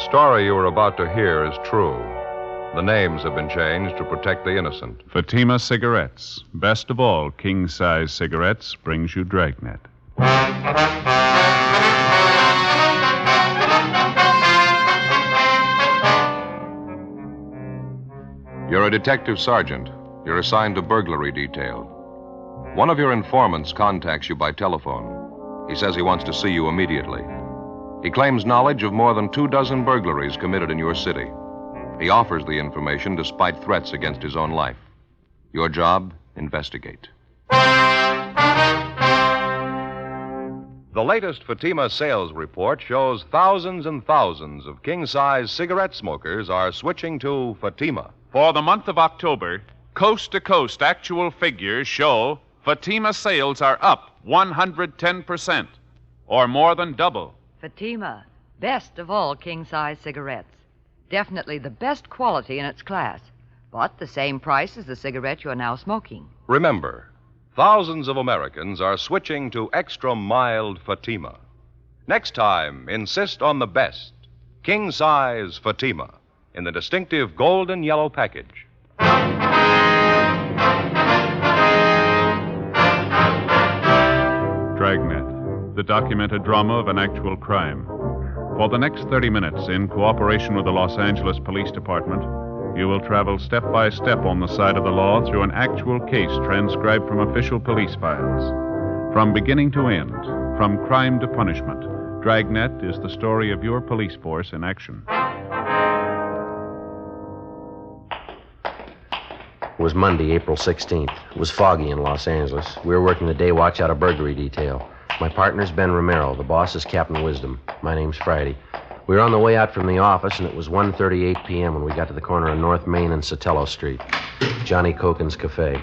story you are about to hear is true. The names have been changed to protect the innocent. Fatima Cigarettes. Best of all, king-size cigarettes brings you Dragnet. You're a detective sergeant. You're assigned to burglary detail. One of your informants contacts you by telephone. He says he wants to see you immediately. He claims knowledge of more than 24 burglaries committed in your city. He offers the information despite threats against his own life. Your job, investigate. The latest Fatima sales report shows thousands and thousands of king-size cigarette smokers are switching to Fatima. For the month of October, coast-to-coast actual figures show Fatima sales are up 110%, or more than double. Fatima, best of all king-size cigarettes. Definitely the best quality in its class, but the same price as the cigarette you're now smoking. Remember, thousands of Americans are switching to extra mild Fatima. Next time, insist on the best, king-size Fatima, in the distinctive golden yellow package. Dragnet, the documented drama of an actual crime. For the next 30 minutes, in cooperation with the Los Angeles Police Department, you will travel step by step on the side of the law through an actual case transcribed from official police files. From beginning to end, from crime to punishment, Dragnet is the story of your police force in action. It was Monday, April 16th. It was foggy in Los Angeles. We were working the day watch out of burglary detail. My partner's Ben Romero. The boss is Captain Wisdom. My name's Friday. We were on the way out from the office, and it was 1:38 p.m. when we got to the corner of North Main and Sotelo Street. Johnny Cokin's Cafe.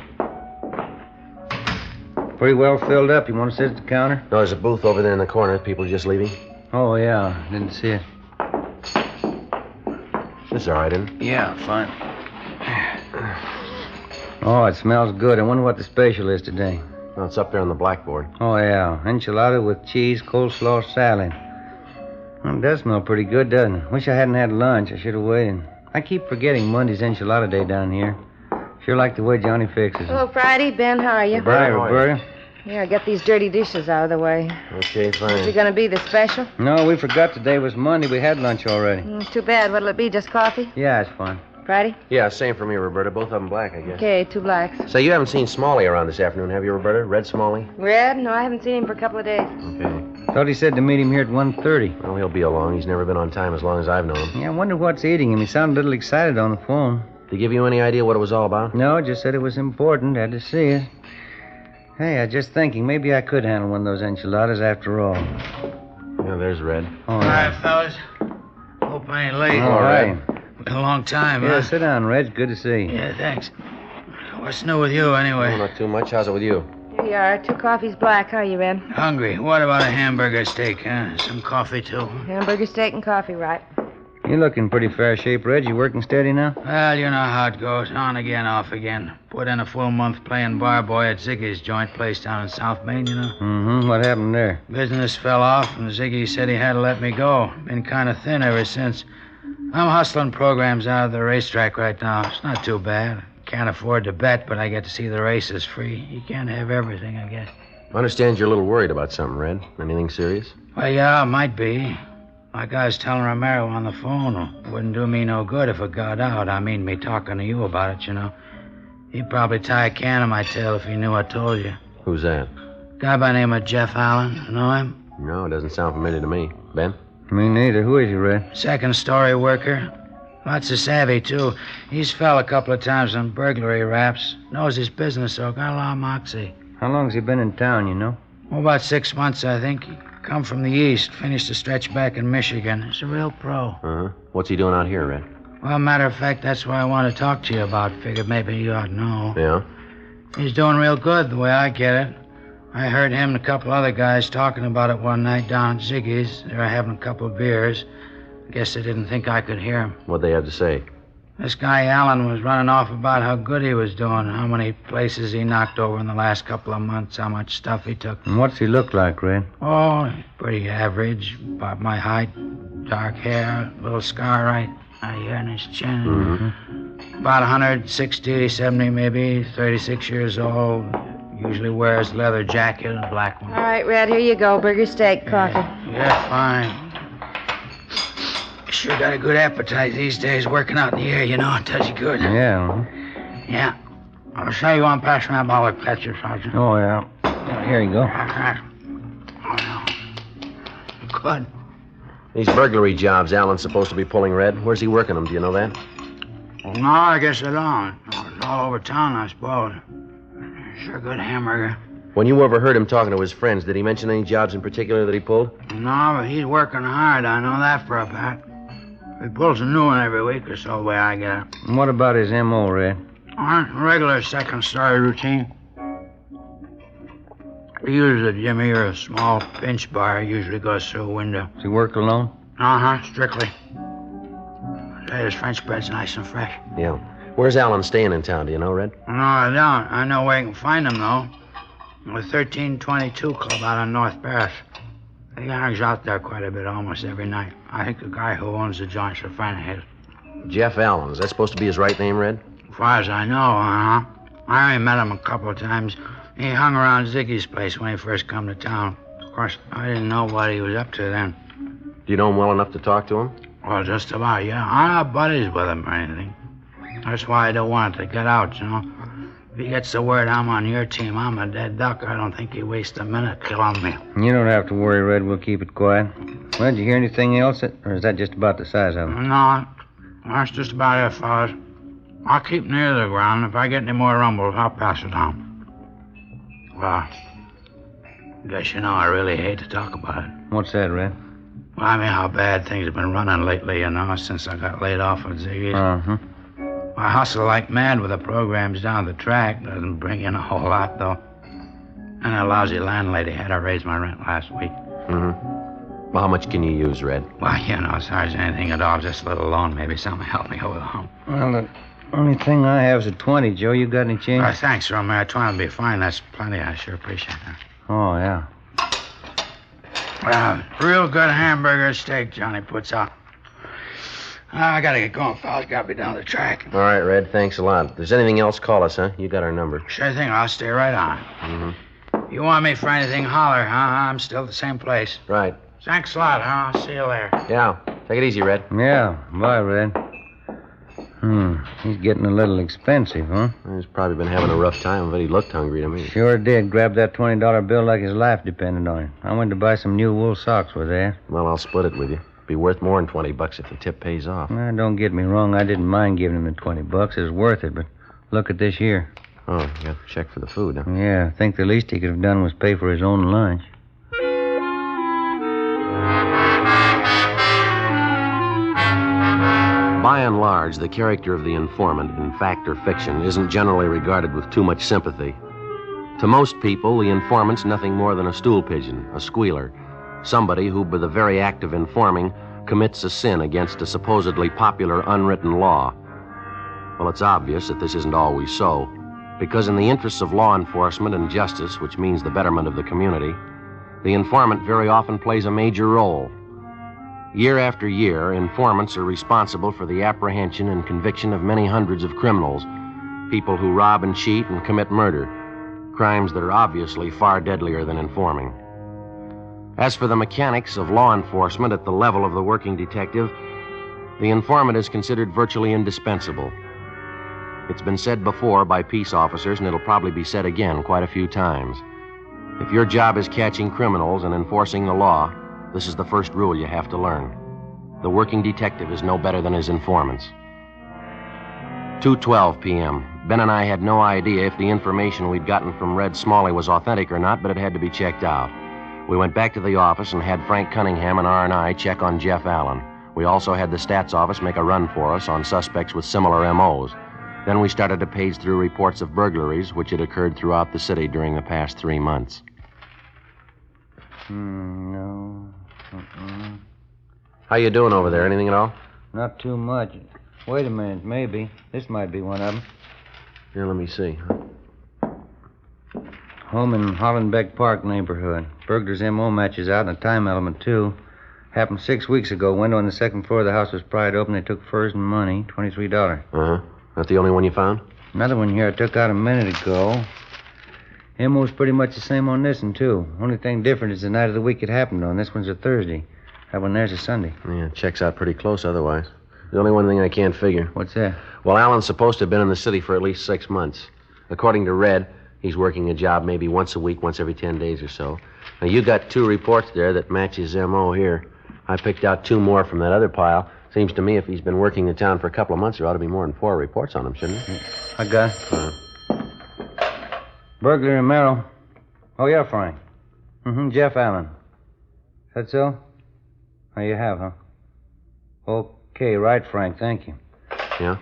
Pretty well filled up. You want to sit at the counter? No, there's a booth over there in the corner. People just leaving. Oh, yeah. Didn't see it. This is all right, isn't it? Yeah, fine. Oh, it smells good. I wonder what the special is today. No, it's up there on the blackboard. Oh, yeah. Enchilada with cheese, coleslaw, salad. Well, it does smell pretty good, doesn't it? Wish I hadn't had lunch. I should have waited. I keep forgetting Monday's enchilada day down here. Sure like the way Johnny fixes it. Hello, Friday. Ben, how are you? Hi, Roberta. Yeah, get these dirty dishes out of the way. Okay, Is it fine. going to be the special? No, we forgot today was Monday. We had lunch already. Too bad. What'll it be, just coffee? Yeah, it's fine. Friday? Yeah, same for me, Roberta. Both of them black, I guess. Okay, 2 blacks. Say, you haven't seen Smalley around this afternoon, have you, Roberta? Red Smalley? Red? No, I haven't seen him for a couple of days. Okay. Thought he said to meet him here at 1:30. Well, he'll be along. He's never been on time as long as I've known him. Yeah, I wonder what's eating him. He sounded a little excited on the phone. Did he give you any idea what it was all about? No, just said it was important. Had to see it. Hey, I was just thinking, maybe I could handle one of those enchiladas after all. Yeah, there's Red. Oh, Hi, fellas. Hope I ain't late. all right. Been a long time, Yeah, huh? sit down, Reg. Good to see you. Yeah, thanks. What's new with you, anyway? Oh, not too much. How's it with you? Here you are. 2 coffees black. How are you, Red? Hungry. What about a hamburger steak, huh? Some coffee, too. Hamburger, steak, and coffee, right? You're looking pretty fair shape, Reg. You working steady now? Well, you know how it goes. On again, off again. Put in a full month playing bar boy at Ziggy's joint place down in South Main, you know. Mm-hmm. What happened there? Business fell off, and Ziggy said he had to let me go. Been kind of thin ever since. I'm hustling programs out of the racetrack right now. It's not too bad. Can't afford to bet, but I get to see the races free. You can't have everything, I guess. I understand you're a little worried about something, Red. Anything serious? Well, yeah, might be. Like I was telling Romero on the phone, it wouldn't do me no good if it got out. I mean, me talking to you about it, you know. He'd probably tie a can to my tail if he knew I told you. Who's that? Guy by the name of Jeff Allen. Know him? No, it doesn't sound familiar to me. Ben? Me neither. Who is he, Red? Second-story worker. Lots of savvy, too. He's fell a couple of times on burglary raps. Knows his business, so got a lot of moxie. How long's he been in town, you know? Well, about 6 months, I think. He come from the east, finished a stretch back in Michigan. He's a real pro. Uh-huh. What's he doing out here, Red? Well, matter of fact, that's what I want to talk to you about. Figured maybe you ought to know. Yeah? He's doing real good, the way I get it. I heard him and a couple other guys talking about it one night down at Ziggy's. They were having a couple of beers. I guess they didn't think I could hear him. What'd they have to say? This guy Allen was running off about how good he was doing, how many places he knocked over in the last couple of months, how much stuff he took. And what's he look like, Red? Oh, pretty average, about my height, dark hair, little scar right here in his chin. Mm-hmm. About 160, 70 maybe, 36 years old. Usually wears leather jacket and a black one. All right, Red, here you go. Burger, steak, coffee. Yeah, fine. Sure got a good appetite these days, working out in the air, you know. It does you good. Yeah. Yeah. I'll show you one pass around ball of ketchup, Sergeant. Oh, yeah. Here you go. Oh, no. Good. These burglary jobs Alan's supposed to be pulling, Red. Where's he working them? Do you know that? No, I guess I don't. It's all over town, I suppose. Sure good hamburger. When you overheard him talking to his friends, did he mention any jobs in particular that he pulled? No, but he's working hard. I know that for a fact. He pulls a new one every week or so, the way I get it. And what about his M.O., Red? Regular second-story routine. He uses a jimmy or a small pinch bar. Usually goes through a window. Does he work alone? Strictly. Say, his French bread's nice and fresh. Yeah. Where's Alan staying in town? Do you know, Red? No, I don't. I know where you can find him, though. The 1322 Club out on North Paris. He hangs out there quite a bit, almost every night. I think the guy who owns the joint's a friend of his. Jeff Allen. Is that supposed to be his right name, Red? As far as I know, I only met him a couple of times. He hung around Ziggy's place when he first come to town. Of course, I didn't know what he was up to then. Do you know him well enough to talk to him? Well, just about, yeah. I'm not buddies with him or anything. That's why I don't want it to get out, you know. If he gets the word I'm on your team, I'm a dead duck. I don't think he wastes a minute killing me. You don't have to worry, Red. We'll keep it quiet. Well, did you hear anything else? Or is that just about the size of him? No, that's just about it, fellas. I'll keep near the ground. If I get any more rumbles, I'll pass it on. Well, guess you know I really hate to talk about it. What's that, Red? Well, I mean how bad things have been running lately, you know, since I got laid off at Ziggy's. Uh-huh. I hustle like mad with the programs down the track. Doesn't bring in a whole lot, though. And a lousy landlady had to raise my rent last week. Mm-hmm. Well, how much can you use, Red? Well, you know, as far as anything at all, just a little loan, maybe something to help me over the hump. Well, the only thing I have is a 20, Joe. You got any change? Thanks, Romeo. I try to be fine. That's plenty. I sure appreciate that. Oh, yeah. Real good hamburger steak Johnny puts out. I gotta get going, fellas. Gotta be down the track. All right, Red. Thanks a lot. If there's anything else, call us, huh? You got our number. Sure thing. I'll stay right on. Mm-hmm. You want me for anything, holler, huh? I'm still at the same place. Right. Thanks a lot, huh? I'll see you there. Yeah. Take it easy, Red. Yeah. Bye, Red. He's getting a little expensive, huh? He's probably been having a rough time, but he looked hungry to me. Sure did. Grabbed that $20 bill like his life depended on it. I went to buy some new wool socks with that. Well, I'll split it with you. Be worth more than $20 if the tip pays off. Now, don't get me wrong. I didn't mind giving him the $20. It was worth it, but look at this here. Oh, you got a check for the food, huh? Yeah, I think the least he could have done was pay for his own lunch. By and large, the character of the informant, in fact or fiction, isn't generally regarded with too much sympathy. To most people, the informant's nothing more than a stool pigeon, a squealer, somebody who, by the very act of informing, commits a sin against a supposedly popular unwritten law. Well, it's obvious that this isn't always so, because in the interests of law enforcement and justice, which means the betterment of the community, the informant very often plays a major role. Year after year, informants are responsible for the apprehension and conviction of many hundreds of criminals, people who rob and cheat and commit murder, crimes that are obviously far deadlier than informing. As for the mechanics of law enforcement at the level of the working detective, the informant is considered virtually indispensable. It's been said before by peace officers, and it'll probably be said again quite a few times. If your job is catching criminals and enforcing the law, this is the first rule you have to learn. The working detective is no better than his informants. 2:12 p.m. Ben and I had no idea if the information we'd gotten from Red Smalley was authentic or not, but it had to be checked out. We went back to the office and had Frank Cunningham and R&I check on Jeff Allen. We also had the stats office make a run for us on suspects with similar MOs. Then we started to page through reports of burglaries which had occurred throughout the city during the past 3 months. No. How you doing over there? Anything at all? Not too much. Wait a minute, maybe. This might be one of them. Here, let me see. Home in Hollenbeck Park neighborhood. Burglar's M.O. matches out and a time element, too. Happened 6 weeks ago. Window on the second floor of the house was pried open. They took furs and money, $23. Uh-huh. That the only one you found? Another one here I took out a minute ago. M.O.'s pretty much the same on this one, too. Only thing different is the night of the week it happened on. This one's a Thursday. That one there's a Sunday. Yeah, checks out pretty close otherwise. The only one thing I can't figure. What's that? Well, Alan's supposed to have been in the city for at least 6 months. According to Red, he's working a job maybe once a week, once every 10 days or so. Now, you got 2 reports there that match his M.O. here. I picked out 2 more from that other pile. Seems to me if he's been working the town for a couple of months, there ought to be more than 4 reports on him, shouldn't there? I got it. Burglary in Merrill. Oh, yeah, Frank. Jeff Allen. Is that so? Oh, you have, huh? Okay, right, Frank. Thank you. Yeah?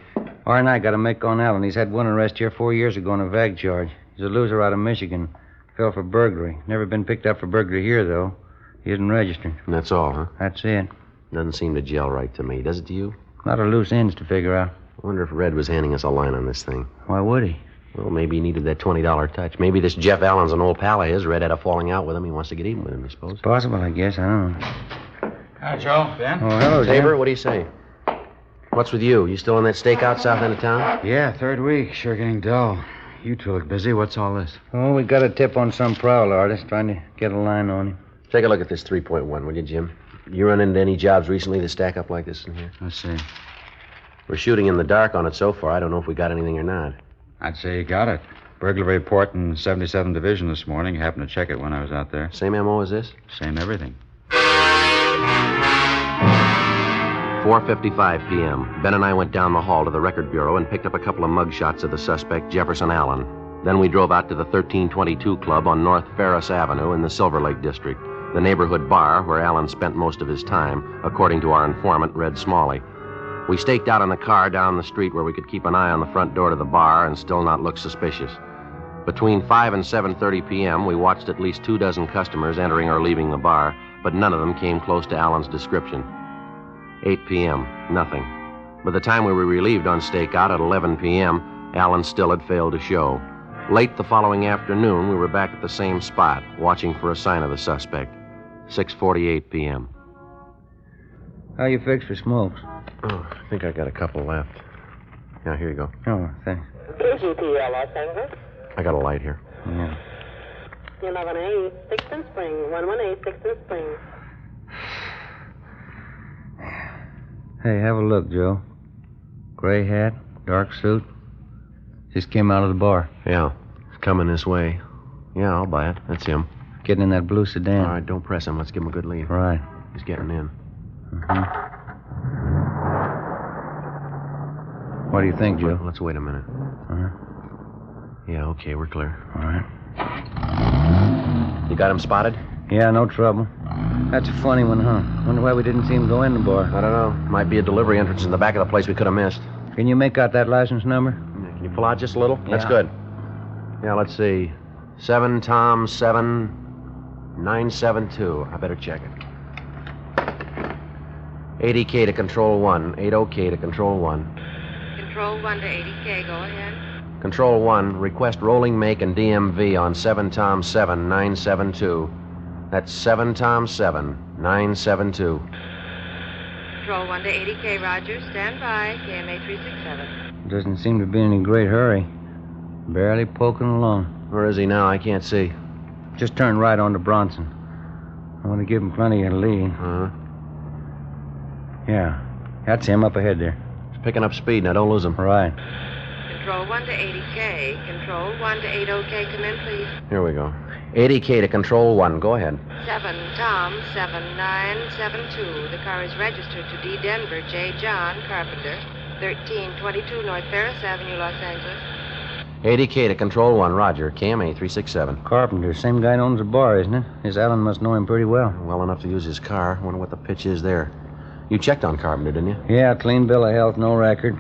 R&I got a make on Allen. He's had one arrest here 4 years ago on a vag charge. He's a loser out of Michigan. Fell for burglary. Never been picked up for burglary here, though. He isn't registered. And that's all, huh? That's it. Doesn't seem to gel right to me. Does it to you? A lot of loose ends to figure out. I wonder if Red was handing us a line on this thing. Why would he? Well, maybe he needed that $20 touch. Maybe this Jeff Allen's an old pal of his. Red had a falling out with him. He wants to get even with him, I suppose. Possible, I guess. I don't know. Hi, Joe. Ben? Oh, hello, Tabor, Jim. what do you say? What's with you? You still in that stakeout south end of town? Yeah, 3rd week. Sure getting dull. You two look busy. What's all this? Oh, we got a tip on some prowl artist trying to get a line on him. Take a look at this 3.1, will you, Jim? You run into any jobs recently that stack up like this in here? Let's see. We're shooting in the dark on it so far. I don't know if we got anything or not. I'd say you got it. Burglary report in 77 Division this morning. Happened to check it when I was out there. Same M.O. as this? Same everything. 4:55 p.m. Ben and I went down the hall to the record bureau and picked up a couple of mug shots of the suspect, Jefferson Allen. Then we drove out to the 1322 Club on North Ferris Avenue in the Silver Lake District, the neighborhood bar where Allen spent most of his time, according to our informant, Red Smalley. We staked out in a car down the street where we could keep an eye on the front door to the bar and still not look suspicious. Between 5 and 7:30 p.m., we watched at least 24 customers entering or leaving the bar, but none of them came close to Allen's description. 8 p.m., nothing. By the time we were relieved on stakeout at 11 p.m., Allen still had failed to show. Late the following afternoon, we were back at the same spot, watching for a sign of the suspect. 6:48 p.m. How you fixed for smokes? Oh, I think I got a couple left. Yeah, here you go. Oh, thanks. KGPL Los Angeles. I got a light here. Yeah. 11A, 6th Spring. 11A, 6th Spring. Hey, have a look, Joe. Gray hat, dark suit. Just came out of the bar. Yeah, it's coming this way. Yeah, I'll buy it. That's him. Getting in that blue sedan. All right, don't press him. Let's give him a good lead. Right. He's getting in. What do you think, Joe? Let's wait a minute. Uh-huh. Yeah, okay, we're clear. All right. You got him spotted? Yeah, no trouble. That's a funny one, huh? Wonder why we didn't see him go in the bar. I don't know. Might be a delivery entrance in the back of the place we could have missed. Can you make out that license number? Can you pull out just a little? That's Yeah. good. Yeah, let's see. 7 Tom 7 972. I better check it. 80K to Control 1. 80K to Control 1. Control 1 to 80K. Go ahead. Control 1, request rolling make and DMV on 7 Tom 7 972. That's 7 Tom 7 972. Control 1 to 80K. Roger. Stand by. KMA 367. Doesn't seem to be in any great hurry. Barely poking along. Where is he now? I can't see. Just turned right onto Bronson. I want to give him plenty of lead. Uh-huh. Yeah. That's him up ahead there. He's picking up speed. Now, don't lose him. Right. Control 1 to 80K. Control 1 to 80K. Come in, please. Here we go. 80K to Control 1. Go ahead. 7 Tom 7972. The car is registered to D. Denver J. John Carpenter, 1322 North Ferris Avenue, Los Angeles. 80K to Control 1. Roger. KMA 367. Carpenter, same guy that owns the bar, isn't it? His Allen must know him pretty well. Well enough to use his car. Wonder what the pitch is there. You checked on Carpenter, didn't you? Yeah, clean bill of health, no record.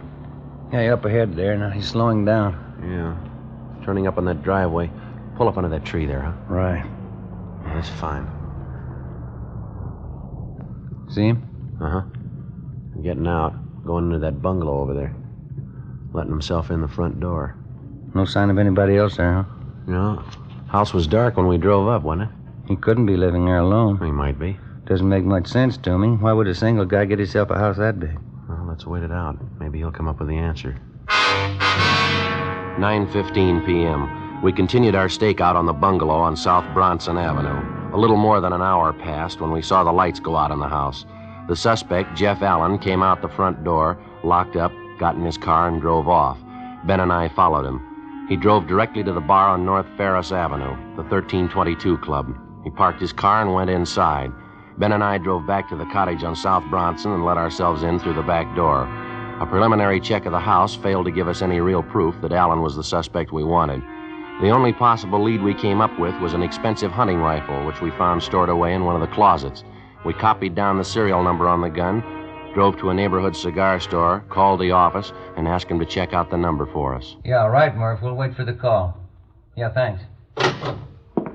Yeah, up ahead there. Now he's slowing down. Yeah. Turning up on that driveway. Pull up under that tree there, huh? Right. Yeah, that's fine. See him? Uh-huh. I'm getting out. going into that bungalow over there. Letting himself in the front door. No sign of anybody else there, huh? No. House was dark when we drove up, wasn't it? He couldn't be living there alone. He might be. Doesn't make much sense to me. Why would a single guy get himself a house that big? Well, let's wait it out. Maybe he'll come up with the answer. 9:15 p.m. We continued our stakeout on the bungalow on South Bronson Avenue. A little more than an hour passed when we saw the lights go out in the house. The suspect, Jeff Allen, came out the front door, locked up, got in his car, and drove off. Ben and I followed him. He drove directly to the bar on North Ferris Avenue, the 1322 Club. He parked his car and went inside. Ben and I drove back to the cottage on South Bronson and let ourselves in through the back door. A preliminary check of the house failed to give us any real proof that Allen was the suspect we wanted. The only possible lead we came up with was an expensive hunting rifle, which we found stored away in one of the closets. We copied down the serial number on the gun, drove to a neighborhood cigar store, called the office, and asked him to check out the number for us. Yeah, all right, Murph. We'll wait for the call. Yeah, thanks.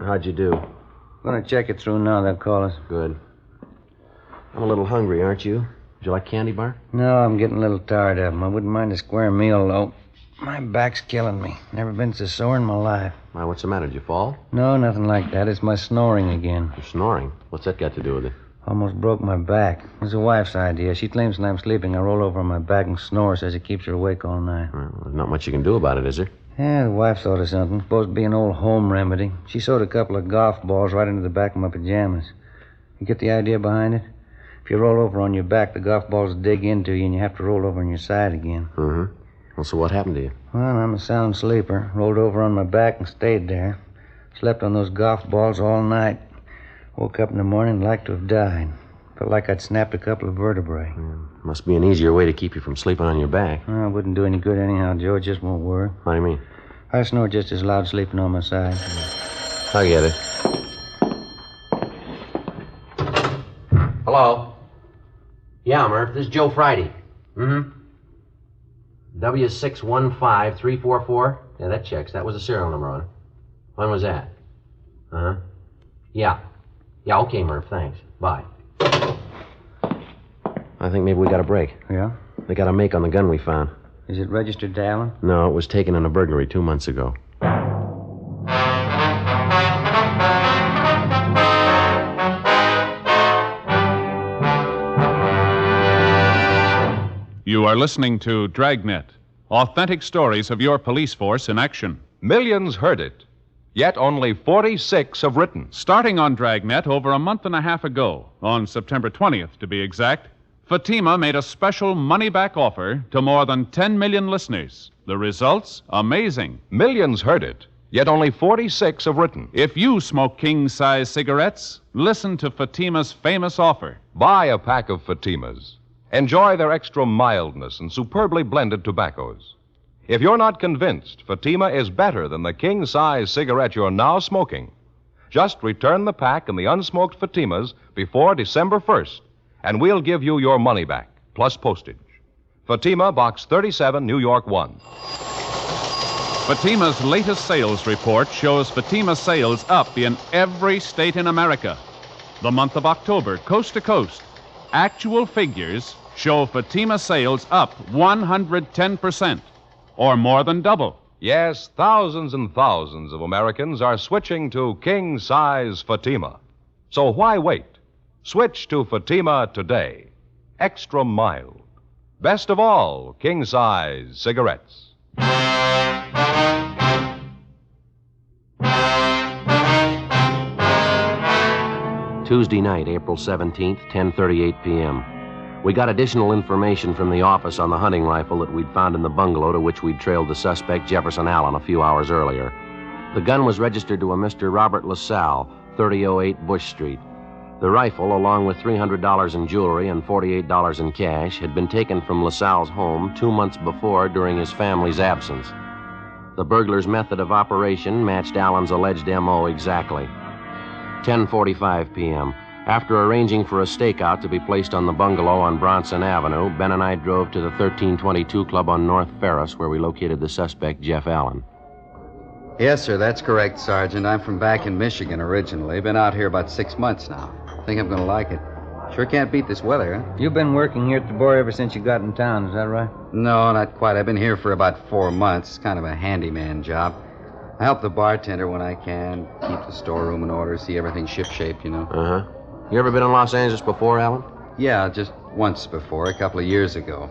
How'd you do? Gonna check it through now. They'll call us. Good. I'm a little hungry, aren't you? Would you like candy bar? No, I'm getting a little tired of them. I wouldn't mind a square meal, though. My back's killing me. Never been so sore in my life. Why, what's the matter? Did you fall? No, nothing like that. It's my snoring again. You're snoring? What's that got to do with it? Almost broke my back. It was the wife's idea. She claims when I'm sleeping, I roll over on my back and snore, says it keeps her awake all night. Well, there's not much you can do about it, is there? Yeah, the wife thought of something. Supposed to be an old home remedy. She sewed a couple of golf balls right into the back of my pajamas. You get the idea behind it? If you roll over on your back, the golf balls dig into you and you have to roll over on your side again. Mm-hmm. Well, so what happened to you? Well, I'm a sound sleeper. Rolled over on my back and stayed there. Slept on those golf balls all night. Woke up in the morning like to have died. Felt like I'd snapped a couple of vertebrae. Must be an easier way to keep you from sleeping on your back. Well, it wouldn't do any good anyhow, Joe. It just won't work. What do you mean? I snore just as loud sleeping on my side. I get it. Hello? Yeah, Murph. This is Joe Friday. Mm-hmm. W615344. Yeah, that checks. That was the serial number on it. When was that? Uh-huh. Yeah. Yeah, okay, Murph. Thanks. Bye. I think maybe we got a break. Yeah? They got a make on the gun we found. Is it registered to Allen? No, it was taken in a burglary 2 months ago. You are listening to Dragnet, authentic stories of your police force in action. Millions heard it, yet only 46 have written. Starting on Dragnet over a month and a half ago, on September 20th to be exact, Fatima made a special money-back offer to more than 10 million listeners. The results? Amazing. Millions heard it, yet only 46 have written. If you smoke king-size cigarettes, listen to Fatima's famous offer. Buy a pack of Fatimas. Enjoy their extra mildness and superbly blended tobaccos. If you're not convinced Fatima is better than the king-size cigarette you're now smoking, just return the pack and the unsmoked Fatimas before December 1st, and we'll give you your money back, plus postage. Fatima, Box 37, New York 1. Fatima's latest sales report shows Fatima sales up in every state in America. The month of October, coast to coast, actual figures show Fatima sales up 110%, or more than double. Yes, thousands and thousands of Americans are switching to king-size Fatima. So why wait? Switch to Fatima today. Extra mild. Best of all, king-size cigarettes. Tuesday night, April 17th, 10:38 p.m. We got additional information from the office on the hunting rifle that we'd found in the bungalow to which we'd trailed the suspect, Jefferson Allen, a few hours earlier. The gun was registered to a Mr. Robert LaSalle, 3008 Bush Street. The rifle, along with $300 in jewelry and $48 in cash, had been taken from LaSalle's home 2 months before during his family's absence. The burglar's method of operation matched Allen's alleged M.O. exactly. 10:45 p.m. After arranging for a stakeout to be placed on the bungalow on Bronson Avenue, Ben and I drove to the 1322 Club on North Ferris, where we located the suspect, Jeff Allen. Yes, sir, that's correct, Sergeant. I'm from back in Michigan originally. Been out here about 6 months now. Think I'm going to like it. Sure can't beat this weather, huh? You've been working here at the bar ever since you got in town, is that right? No, not quite. I've been here for about 4 months. It's kind of a handyman job. I help the bartender when I can, keep the storeroom in order, see everything shipshape, you know. Uh-huh. You ever been in Los Angeles before, Alan? Yeah, just once before, a couple of years ago.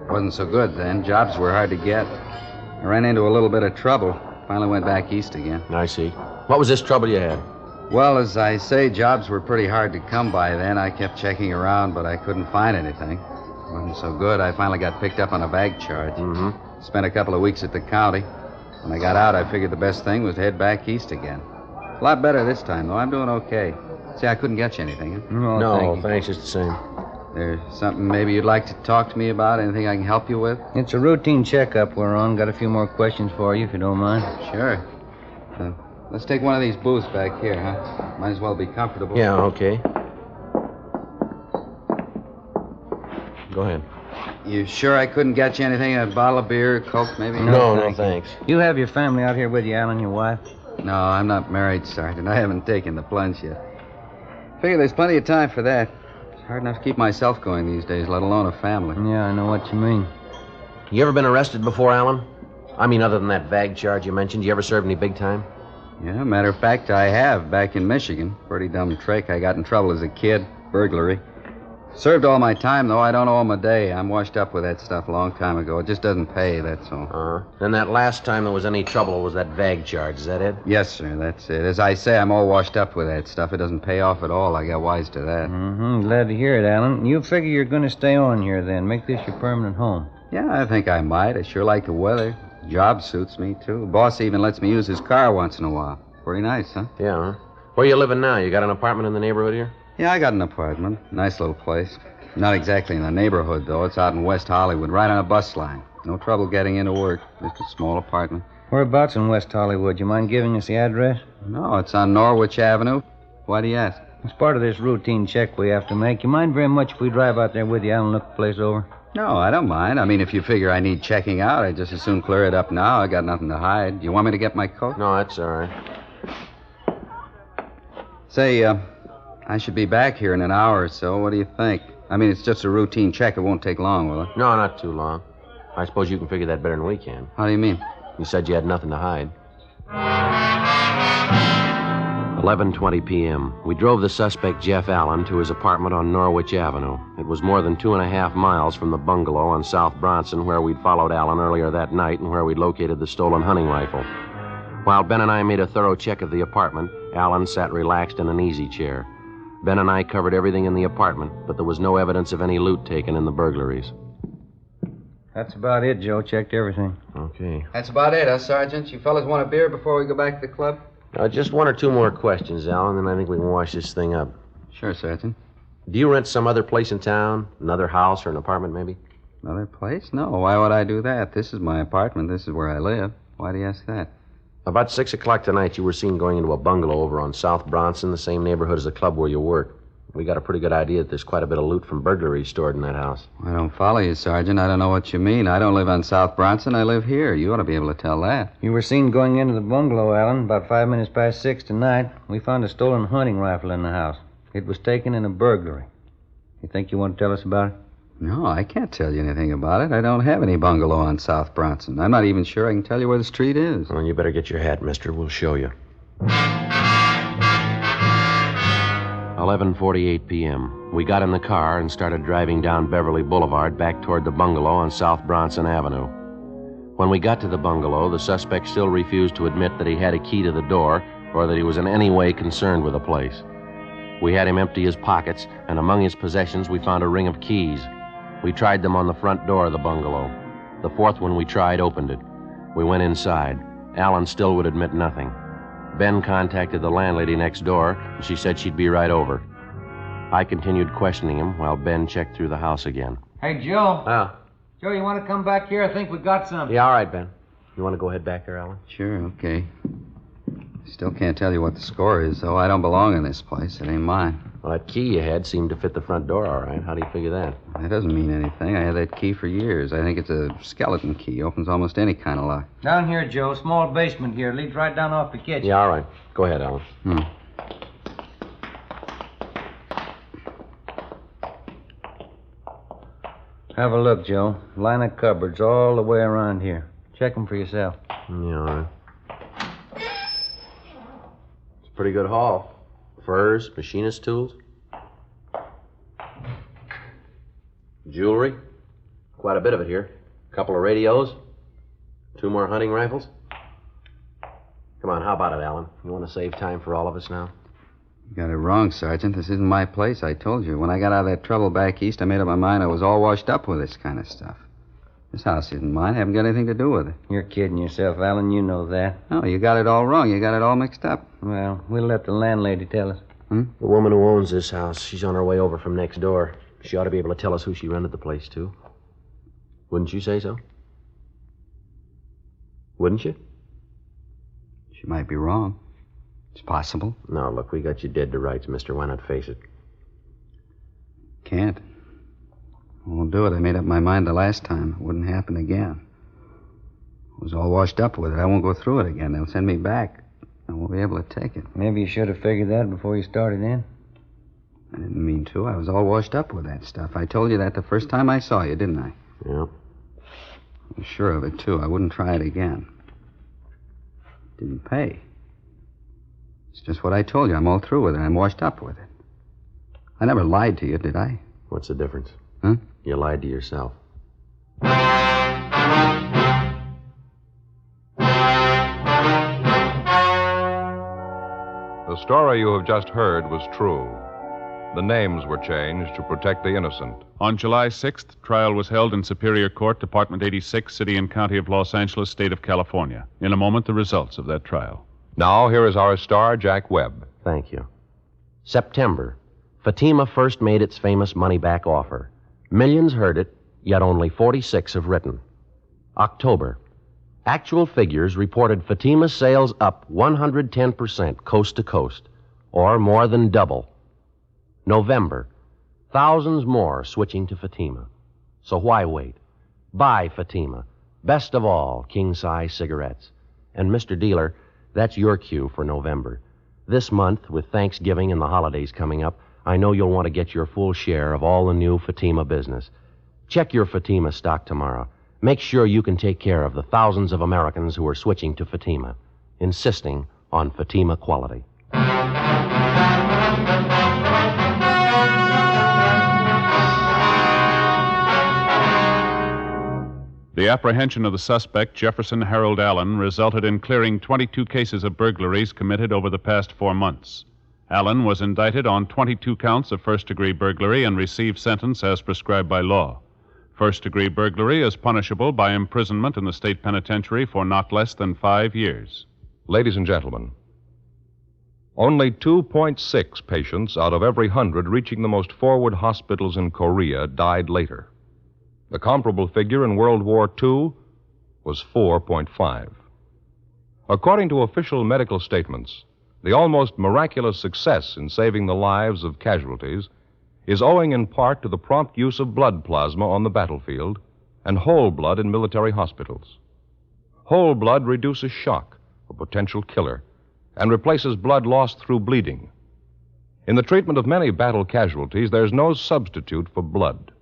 Wasn't so good then. Jobs were hard to get. I ran into a little bit of trouble. Finally went back east again. I see. What was this trouble you had? Well, as I say, jobs were pretty hard to come by then. I kept checking around, but I couldn't find anything. Wasn't so good. I finally got picked up on a bag charge. Mm-hmm. Spent a couple of weeks at the county. When I got out, I figured the best thing was to head back east again. A lot better this time, though. I'm doing okay. See, I couldn't get you anything, huh? No, thanks. Just the same. There's something maybe you'd like to talk to me about? Anything I can help you with? It's a routine checkup we're on. Got a few more questions for you, if you don't mind. Sure. Let's take one of these booths back here, huh? Might as well be comfortable. Yeah, okay. Go ahead. You sure I couldn't get you anything? A bottle of beer, Coke, maybe? No, thanks. You have your family out here with you, Alan, your wife? No, I'm not married, Sergeant. I haven't taken the plunge yet. Figure there's plenty of time for that. It's hard enough to keep myself going these days, let alone a family. Yeah, I know what you mean. You ever been arrested before, Alan? I mean, other than that bag charge you mentioned, you ever served any big time? Yeah, matter of fact, I have, back in Michigan. Pretty dumb trick. I got in trouble as a kid. Burglary. Served all my time, though. I don't owe him a day. I'm washed up with that stuff a long time ago. It just doesn't pay, that's all. Uh-huh. Then that last time there was any trouble was that bag charge. Is that it? Yes, sir, that's it. As I say, I'm all washed up with that stuff. It doesn't pay off at all. I got wise to that. Mm-hmm. Glad to hear it, Alan. You figure you're going to stay on here, then. Make this your permanent home. Yeah, I think I might. I sure like the weather. Job suits me, too. Boss even lets me use his car once in a while. Pretty nice, huh? Yeah, huh? Where you living now? You got an apartment in the neighborhood here? Yeah, I got an apartment. Nice little place. Not exactly in the neighborhood, though. It's out in West Hollywood, right on a bus line. No trouble getting into work. Just a small apartment. Whereabouts in West Hollywood? You mind giving us the address? No, it's on Norwich Avenue. Why do you ask? It's part of this routine check we have to make. You mind very much if we drive out there with you, Alan, and look the place over? No, I don't mind. I mean, if you figure I need checking out, I'd just as soon clear it up now. I got nothing to hide. You want me to get my coat? No, that's all right. Say, I should be back here in an hour or so. What do you think? I mean, it's just a routine check. It won't take long, will it? No, not too long. I suppose you can figure that better than we can. How do you mean? You said you had nothing to hide. 11:20 p.m. We drove the suspect, Jeff Allen, to his apartment on Norwich Avenue. It was more than 2.5 miles from the bungalow on South Bronson where we'd followed Allen earlier that night and where we'd located the stolen hunting rifle. While Ben and I made a thorough check of the apartment, Allen sat relaxed in an easy chair. Ben and I covered everything in the apartment, but there was no evidence of any loot taken in the burglaries. That's about it, Joe. Checked everything. Okay. That's about it, huh, Sergeant? You fellas want a beer before we go back to the club? Just one or two more questions, Alan, and I think we can wash this thing up. Sure, Sergeant. Do you rent some other place in town? Another house or an apartment, maybe? Another place? No, why would I do that? This is my apartment. This is where I live. Why do you ask that? About 6 o'clock tonight, you were seen going into a bungalow over on South Bronson, the same neighborhood as the club where you work. We got a pretty good idea that there's quite a bit of loot from burglaries stored in that house. I don't follow you, Sergeant. I don't know what you mean. I don't live on South Bronson. I live here. You ought to be able to tell that. You were seen going into the bungalow, Alan, about 5 minutes past 6 tonight. We found a stolen hunting rifle in the house. It was taken in a burglary. You think you want to tell us about it? No, I can't tell you anything about it. I don't have any bungalow on South Bronson. I'm not even sure I can tell you where the street is. Well, you better get your hat, mister. We'll show you. 11:48 p.m. We got in the car and started driving down Beverly Boulevard back toward the bungalow on South Bronson Avenue. When we got to the bungalow, the suspect still refused to admit that he had a key to the door or that he was in any way concerned with the place. We had him empty his pockets, and among his possessions we found a ring of keys. We tried them on the front door of the bungalow. The fourth one we tried opened it. We went inside. Alan still would admit nothing. Ben contacted the landlady next door, and she said she'd be right over. I continued questioning him while Ben checked through the house again. Hey, Joe. Oh. Joe, you want to come back here? I think we got something. Yeah, all right, Ben. You want to go ahead back there, Alan? Sure, okay. Still can't tell you what the score is, though. I don't belong in this place. It ain't mine. Well, that key you had seemed to fit the front door all right. How do you figure that? That doesn't mean anything. I had that key for years. I think it's a skeleton key. Opens almost any kind of lock. Down here, Joe. Small basement here. Leads right down off the kitchen. Yeah, all right. Go ahead, Alan. Have a look, Joe. Line of cupboards all the way around here. Check them for yourself. Yeah, all right. It's a pretty good haul. Furs, machinist tools. Jewelry. Quite a bit of it here. A couple of radios. 2 more hunting rifles. Come on, how about it, Alan? You want to save time for all of us now? You got it wrong, Sergeant. This isn't my place, I told you. When I got out of that trouble back east, I made up my mind I was all washed up with this kind of stuff. This house isn't mine. I haven't got anything to do with it. You're kidding yourself, Alan. You know that. No, you got it all wrong. You got it all mixed up. Well, we'll let the landlady tell us. The woman who owns this house, she's on her way over from next door. She ought to be able to tell us who she rented the place to. Wouldn't you say so? Wouldn't you? She might be wrong. It's possible. No, look, we got you dead to rights, mister. Why not face it? Can't. I won't do it. I made up my mind the last time. It wouldn't happen again. I was all washed up with it. I won't go through it again. They'll send me back. I won't be able to take it. Maybe you should have figured that before you started in. I didn't mean to. I was all washed up with that stuff. I told you that the first time I saw you, didn't I? Yeah. I was sure of it, too. I wouldn't try it again. It didn't pay. It's just what I told you. I'm all through with it. I'm washed up with it. I never lied to you, did I? What's the difference? Huh? You lied to yourself. The story you have just heard was true. The names were changed to protect the innocent. On July 6th, trial was held in Superior Court, Department 86, City and County of Los Angeles, State of California. In a moment, the results of that trial. Now, here is our star, Jack Webb. Thank you. September. Fatima first made its famous money-back offer. Millions heard it, yet only 46 have written. October. Actual figures reported Fatima's sales up 110% coast to coast, or more than double. November. Thousands more switching to Fatima. So why wait? Buy Fatima. Best of all, king-size cigarettes. And, Mr. Dealer, that's your cue for November. This month, with Thanksgiving and the holidays coming up, I know you'll want to get your full share of all the new Fatima business. Check your Fatima stock tomorrow. Make sure you can take care of the thousands of Americans who are switching to Fatima, insisting on Fatima quality. The apprehension of the suspect, Jefferson Harold Allen, resulted in clearing 22 cases of burglaries committed over the past 4 months. Allen was indicted on 22 counts of first-degree burglary and received sentence as prescribed by law. First-degree burglary is punishable by imprisonment in the state penitentiary for not less than 5 years. Ladies and gentlemen, only 2.6 patients out of every 100 reaching the most forward hospitals in Korea died later. The comparable figure in World War II was 4.5. According to official medical statements, the almost miraculous success in saving the lives of casualties is owing in part to the prompt use of blood plasma on the battlefield and whole blood in military hospitals. Whole blood reduces shock, a potential killer, and replaces blood lost through bleeding. In the treatment of many battle casualties, there's no substitute for blood.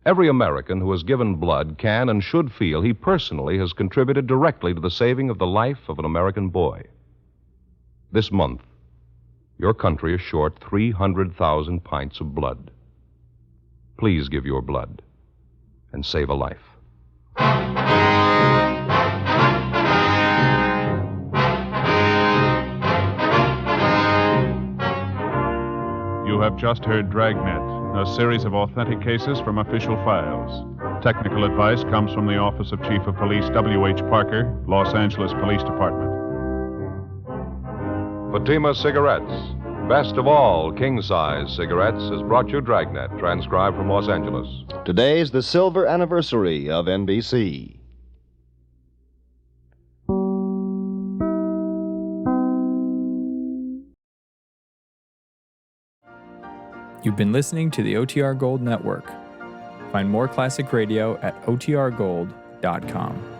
Every American who has given blood can and should feel he personally has contributed directly to the saving of the life of an American boy. This month, your country is short 300,000 pints of blood. Please give your blood and save a life. You have just heard Dragnet, a series of authentic cases from official files. Technical advice comes from the Office of Chief of Police W.H. Parker, Los Angeles Police Department. Fatima Cigarettes, best of all king-size cigarettes, has brought you Dragnet, transcribed from Los Angeles. Today's the silver anniversary of NBC. You've been listening to the OTR Gold Network. Find more classic radio at otrgold.com.